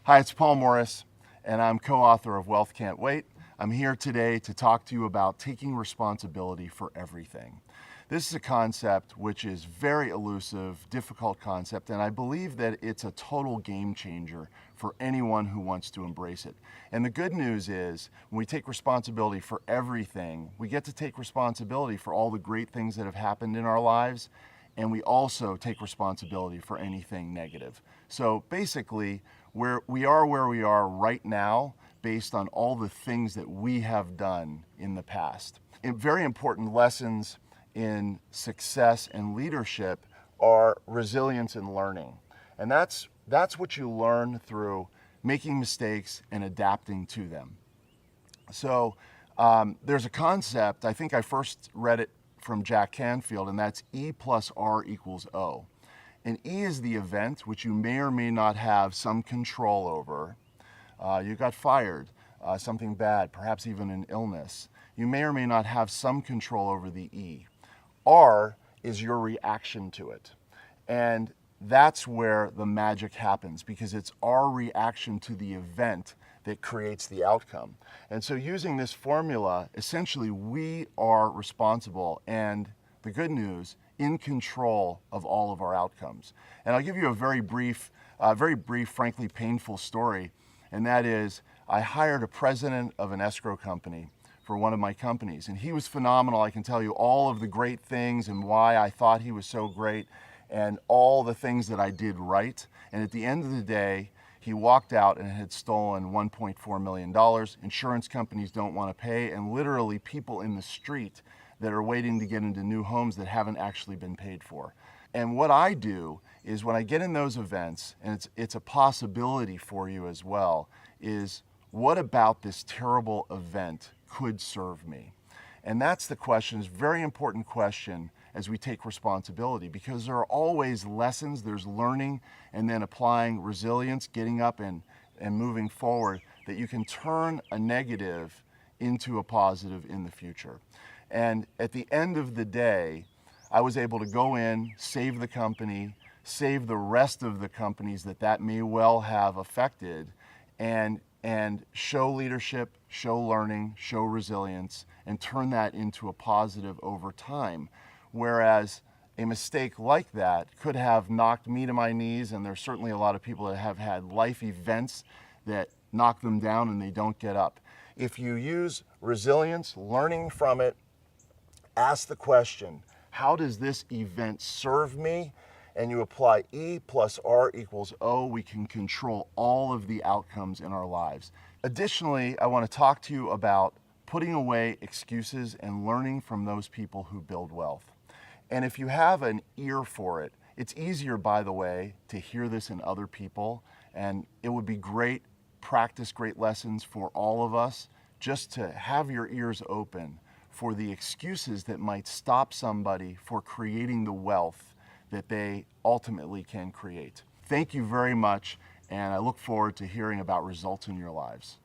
Hi, it's Paul Morris, and I'm co-author of Wealth Can't Wait. I'm here today to talk to you about taking responsibility for everything. This is a concept which is very elusive, difficult concept, and I believe that it's a total game changer for anyone who wants to embrace it. And the good news is, when we take responsibility for everything, we get to take responsibility for all the great things that have happened in our lives, and we also take responsibility for anything negative. So basically, we are where we are right now based on all the things that we have done in the past. And very important lessons in success and leadership are resilience and learning. And that's what you learn through making mistakes and adapting to them. So there's a concept, I think I first read it from Jack Canfield, and that's E plus R equals O. And E is the event which you may or may not have some control over. You got fired, something bad, perhaps even an illness. You may or may not have some control over the E. R is your reaction to it. And that's where the magic happens, because it's our reaction to the event that creates the outcome. And so using this formula, essentially we are responsible, and the good news, in control of all of our outcomes. And I'll give you a very brief, frankly painful story, and that is I hired a president of an escrow company for one of my companies, and he was phenomenal. I can tell you all of the great things and why I thought he was so great and all the things that I did right. And at the end of the day, he walked out and had stolen $1.4 million. Insurance companies don't want to pay, and literally people in the street that are waiting to get into new homes that haven't actually been paid for. And what I do is when I get in those events, and it's a possibility for you as well, is what about this terrible event could serve me? And that's the question, it's a very important question as we take responsibility, because there are always lessons, there's learning and then applying resilience, getting up and moving forward, that you can turn a negative into a positive in the future. And at the end of the day, I was able to go in, save the company, save the rest of the companies that may well have affected, and show leadership, show learning, show resilience, and turn that into a positive over time. Whereas a mistake like that could have knocked me to my knees, and there's certainly a lot of people that have had life events that knock them down and they don't get up. If you use resilience, learning from it, ask the question, how does this event serve me? And you apply E plus R equals O, we can control all of the outcomes in our lives. Additionally, I want to talk to you about putting away excuses and learning from those people who build wealth. And if you have an ear for it, it's easier, by the way, to hear this in other people, and it would be great practice, great lessons for all of us, just to have your ears open for the excuses that might stop somebody for creating the wealth that they ultimately can create. Thank you very much, and I look forward to hearing about results in your lives.